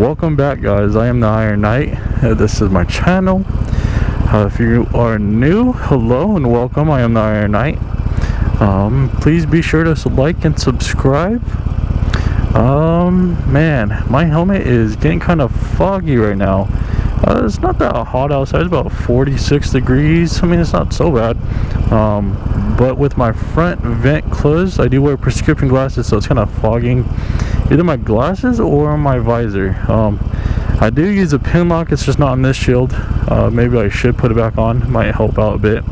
Welcome back, guys. I am the Iron Knight. This is my channel. If you are new, hello and welcome. I am the Iron Knight. Please be sure to like and subscribe. Man, my helmet is getting kind of foggy right now. It's not that hot outside. It's about 46 degrees. I mean, it's not so bad. But with my front vent closed, I do wear prescription glasses, so it's kind of fogging either my glasses or my visor. I do use a pin lock. It's just not on this shield. Maybe I should put it back on. Might help out a bit.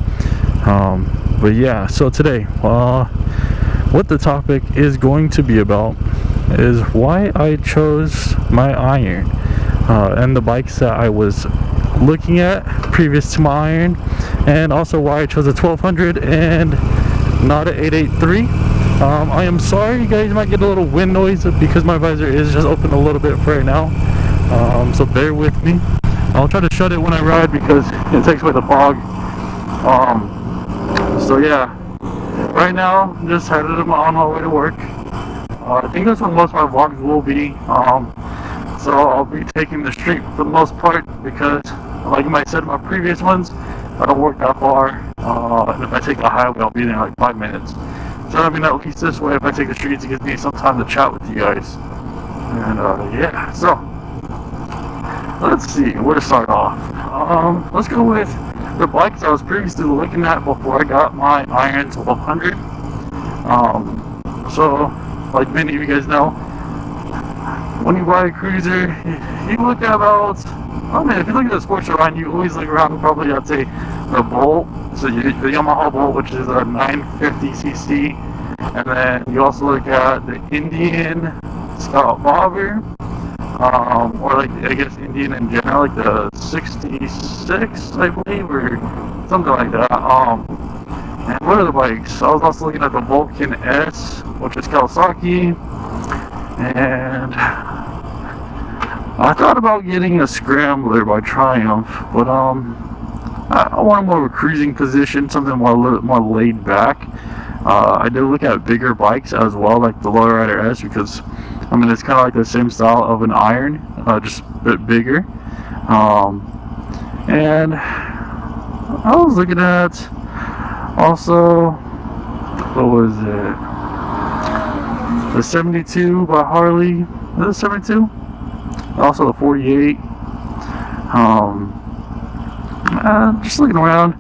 But yeah, so today, what the topic is going to be about is why I chose my iron and the bikes that I was looking at previous to my iron, and also why I chose a 1200 and not a 883. I am sorry, you guys might get a little wind noise because my visor is just open a little bit for right now, so bear with me. I'll try to shut it when I ride because it takes away the fog. So yeah, right now I'm just headed on my way to work. I think that's what most of my vlogs will be. So I'll be taking the street for the most part because, like I said in my previous ones, I don't work that far, and if I take the highway I'll be there in like 5 minutes. So I mean, at least this way, if I take the streets, it gives me some time to chat with you guys. And yeah, so let's see where to start off. Let's go with the bikes I was previously looking at before I got my Iron 1200. So like many of you guys know, when you buy a cruiser, you look at about, I mean, if you look at the Sportster Iron, you always look around probably, I'd say, the Bolt. So the Yamaha Bolt, which is a 950cc, and then you also look at the Indian Scout Bobber, or like, I guess Indian in general, like the 66, I believe, or something like that. And what are the bikes? I was also looking at the Vulcan S, which is Kawasaki, and I thought about getting a Scrambler by Triumph, but I wanted more of a cruising position, something more, a little more laid back. I did look at bigger bikes as well, like the Lowrider S, because I mean it's kind of like the same style of an Iron, just a bit bigger. And I was looking at also, what was it? The 72 by Harley. Is it 72? Also the 48. Just looking around,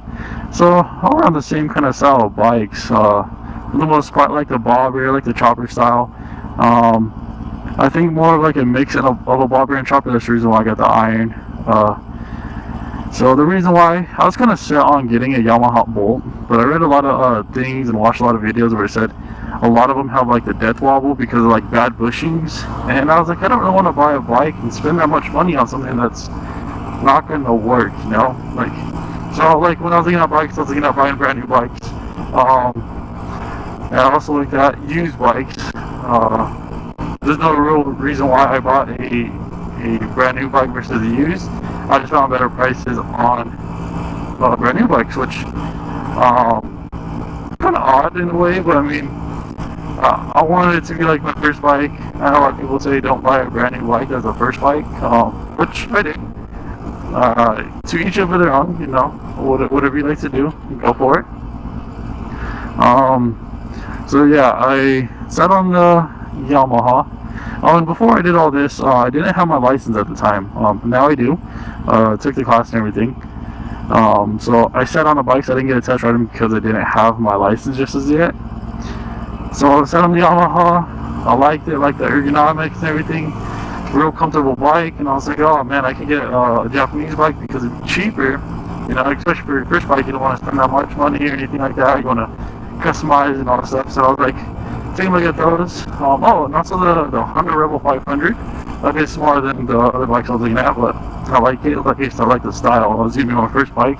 so all around the same kind of style of bikes. For the most part, like the Bobber, like the chopper style. I think more of like a mix of a Bobber and chopper. That's the reason why I got the Iron. So the reason why I was kind of set on getting a Yamaha Bolt, but I read a lot of things and watched a lot of videos where it said a lot of them have like the death wobble because of like bad bushings, and I was like, I don't really want to buy a bike and spend that much money on something that's not going to work, you know? Like, so like when I was looking at bikes, I was looking at buying brand new bikes. And I also looked at used bikes. There's no real reason why I bought a brand new bike versus a used. I just found better prices on brand new bikes, which kind of odd in a way, but I mean, I wanted it to be like my first bike. I know a lot of people say don't buy a brand new bike as a first bike, which I did. To each of their own, you know, whatever you like to do, go for it. So yeah, I sat on the Yamaha. And before I did all this, I didn't have my license at the time. Now I do. Took the class and everything. So I sat on the bikes. I didn't get a test ride because I didn't have my license just as yet. So I sat on the Yamaha. I liked it, like the ergonomics and everything. Real comfortable bike, and I was like, oh man, I can get a Japanese bike because it's cheaper, you know, especially for your first bike. You don't want to spend that much money or anything like that. You want to customize and all that stuff. So I was like, taking a look at those. Oh, and also the Honda Rebel 500. That is smaller than the other bikes I was looking at, but I like it. Like I like the style. It was gonna be my first bike,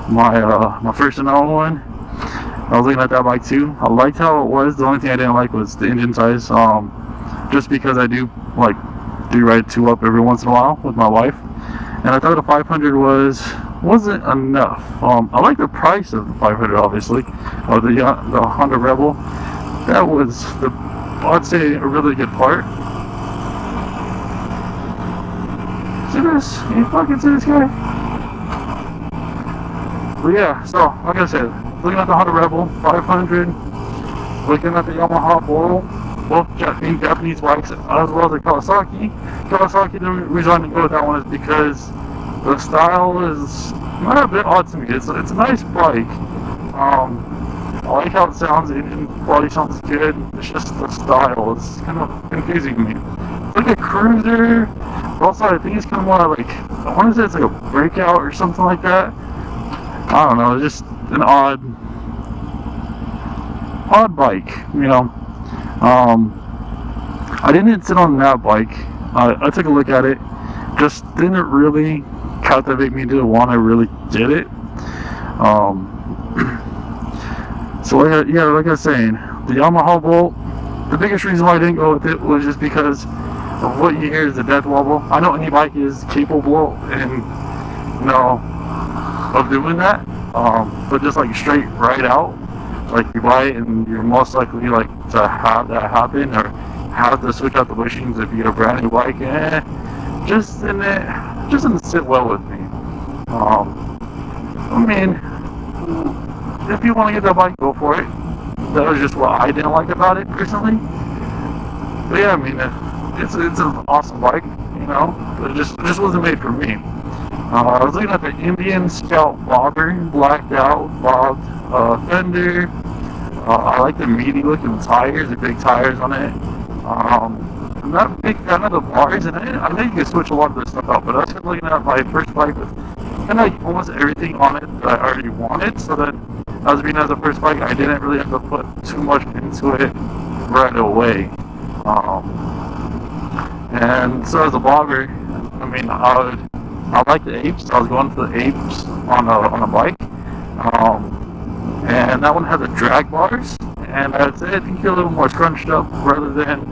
my first and only one. I was looking at that bike too. I liked how it was. The only thing I didn't like was the engine size. Just because I do like ride 2 up every once in a while with my wife, and I thought the 500 wasn't enough. I like the price of the 500, obviously, of the Honda Rebel. That was I'd say a really good part. See this? Can you fucking see this guy? But yeah, so like I said, looking at the Honda Rebel 500, looking at the Yamaha Boro, both Japanese bikes, as well as the Kawasaki. Kawasaki, the reason I didn't go with that one is because the style is not a bit odd to me. It's a nice bike. I like how it sounds. The engine quality sounds good. It's just the style. It's kind of confusing to me. It's like a cruiser. But also, I think it's kind of more like, I want to say it's like a breakout or something like that. I don't know. It's just an odd bike, you know. I didn't sit on that bike. I took a look at it. Just didn't really captivate me to the one I really did it. So like I was saying, the Yamaha Bolt, the biggest reason why I didn't go with it was just because of what you hear is the death wobble. I know any bike is capable and of doing that, but just like straight right out, like you buy it and you're most likely like to have that happen or have to switch out the bushings if you get a brand new bike. Just didn't sit well with me. I mean, if you want to get that bike, go for it. That was just what I didn't like about it personally. But yeah, I mean, it's an awesome bike, but it just wasn't made for me. I was looking at the Indian Scout Bobber, blacked out, bobbed fender. I like the meaty looking tires, the big tires on it. I'm not a big fan of the bars, and I know you can switch a lot of this stuff out, but I was looking at my first bike with kind of almost everything on it that I already wanted, so that as being as a first bike, I didn't really have to put too much into it right away. And so as a bobber, I mean, I like the apes. I was going for the apes on a bike, and that one had the drag bars, and I'd say I think you're a little more scrunched up rather than,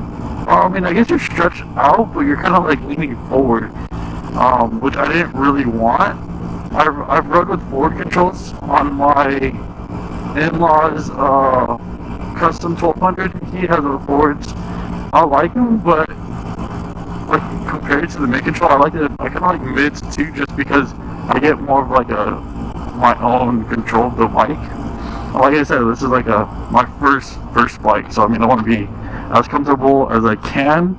I mean, I guess you're stretched out, but you're kind of like leaning forward, which I didn't really want. I've rode with forward controls on my in-laws custom 1200. He has the forwards. I like them, but like compared to the mid control, I kind of like mids too, just because I get more of like my own control of the bike. Like I said, this is like my first bike, so I mean I want to be as comfortable as I can,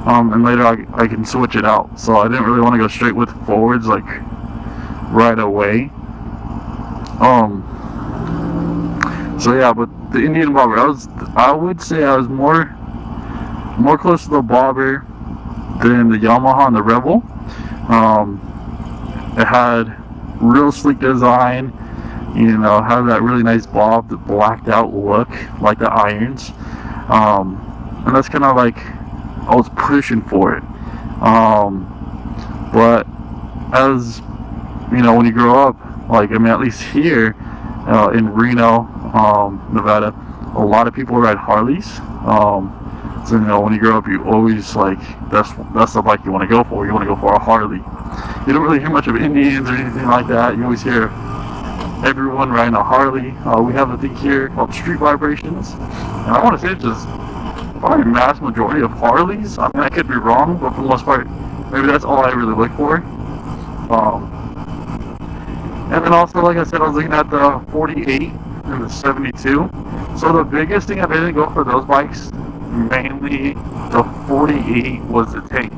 and later I can switch it out. So I didn't really want to go straight with forwards like right away. So yeah, but the Indian Bobber, I would say I was more close to the Bobber than the Yamaha and the Rebel. It had real sleek design, had that really nice bob, the blacked out look like the irons, and that's kind of like I was pushing for it. But as when you grow up, like I mean, at least here in Reno, Nevada, a lot of people ride Harleys. So when you grow up, you always like that's the bike you want to go for. You want to go for a Harley. You don't really hear much of Indians or anything like that. You always hear everyone riding a Harley. We have a thing here called Street Vibrations, and I want to say it's just probably a mass majority of Harleys. I mean, I could be wrong, but for the most part, maybe that's all I really look for. And then also, like I said, I was looking at the 48 and the 72. So the biggest thing I didn't go for those bikes, mainly the 48, was the tank.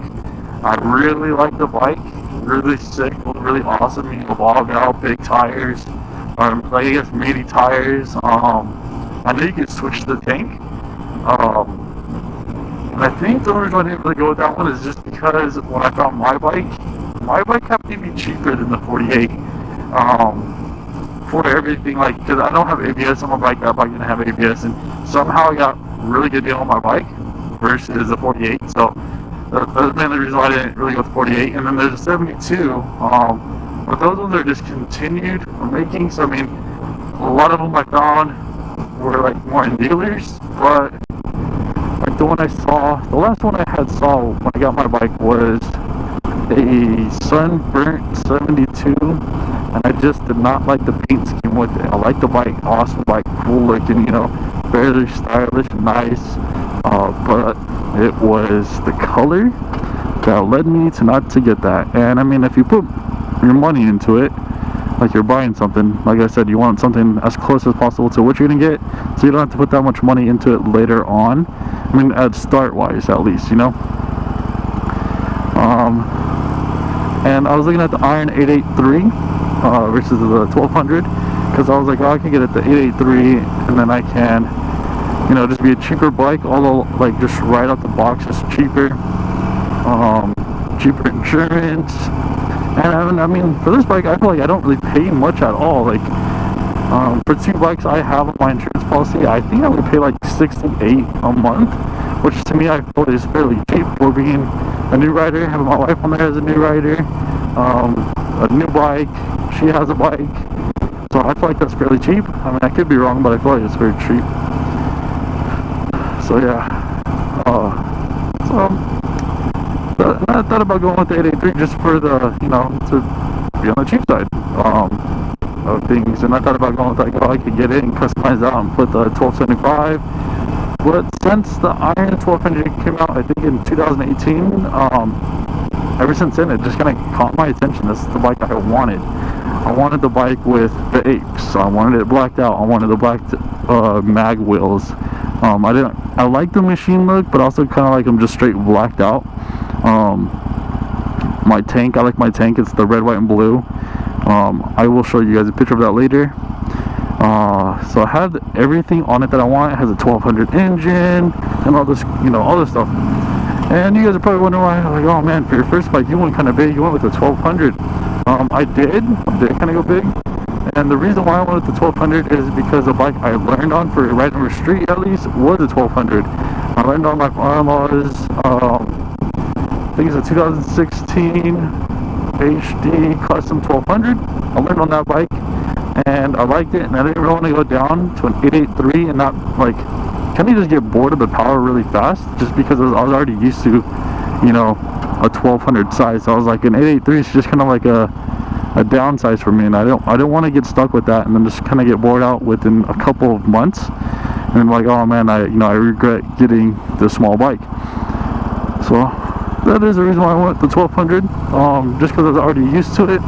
I really like the bike, really sick, really awesome. Bobbed out, big tires, like I guess meaty tires. I know you can switch the tank. And I think the only reason I didn't really go with that one is just because when I found my bike happened to be cheaper than the 48. For everything, like, because I don't have ABS on my bike, that bike didn't have ABS, and somehow I got a really good deal on my bike versus the 48, so that's mainly the reason why I didn't really go with the 48. And then there's a 72, but those ones are discontinued from making, so I mean, a lot of them I found were like more in dealers, but like the last one I saw when I got my bike was a sunburnt 72, and I just did not like the paint scheme with it. I like the bike, awesome bike, cool looking, very stylish, nice, but it was the color that led me to not to get that. And I mean, if you put your money into it, like you're buying something, like I said, you want something as close as possible to what you're gonna get, so you don't have to put that much money into it later on. I mean, at start wise, at least, you know. And I was looking at the Iron 883 versus the 1200, because I was like, oh, I can get it the 883, and then I can, you know, just be a cheaper bike, although like just right out the box, just cheaper, cheaper insurance. And I mean, for this bike, I feel like I don't really pay much at all. Like, for two bikes I have on my insurance policy, I think I would pay like $68 a month, which to me I feel is fairly cheap for being a new rider. Having my wife on there as a new rider, a new bike, she has a bike, so I feel like that's fairly cheap. I mean, I could be wrong, but I feel like it's very cheap. So yeah, I thought about going with the 883 just for the, you know, to be on the cheap side of things. And I thought about going with like, oh, I could get it and customize that and put the 1275. But since the Iron 1200 came out, I think in 2018, ever since then it just kind of caught my attention. This is the bike I wanted. I wanted the bike with the apes. I wanted it blacked out. I wanted the black mag wheels. I like the machine look, but also kind of like them just straight blacked out. My tank, I like my tank. It's the red, white, and blue. I will show you guys a picture of that later. So I had everything on it that I want. It has a 1200 engine and all this, you know, all this stuff. And you guys are probably wondering why, like, oh man, for your first bike you went kind of big. You went with the 1200. I did kind of go big. And the reason why I went with the 1200 is because the bike I learned on for riding on the street, at least, was the 1200. I learned on my father-in-law's, I think it's a 2016 HD custom 1200. I learned on that bike and I liked it, and I didn't really want to go down to an 883 and not, like, kind of just get bored of the power really fast, just because I was already used to, you know, a 1200 size. So I was like, an 883 is just kind of like a downsize for me, and I don't want to get stuck with that and then just kind of get bored out within a couple of months and like, oh man, I regret getting this small bike. So that is the reason why I went the 1200, just because I was already used to it.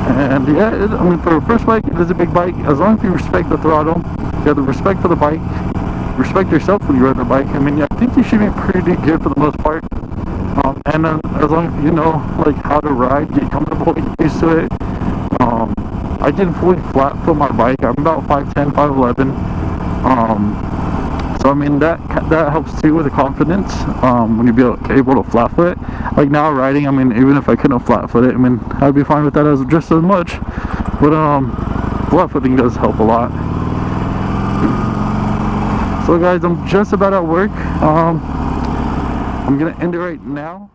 And yeah, I mean, for a first bike, it is a big bike. As long as you respect the throttle, you have the respect for the bike, respect yourself when you ride the bike. I mean, I think you should be pretty good for the most part. And then as long as you know, like, how to ride, get comfortable, get used to it. I can fully flat foot my bike. I'm about 5'10", 5'11". So I mean, that helps too with the confidence, when you be able to flat foot. Like now riding, I mean, even if I couldn't flat foot it, I mean, I'd be fine with that as just as much. But flat footing does help a lot. So guys, I'm just about at work. I'm gonna end it right now.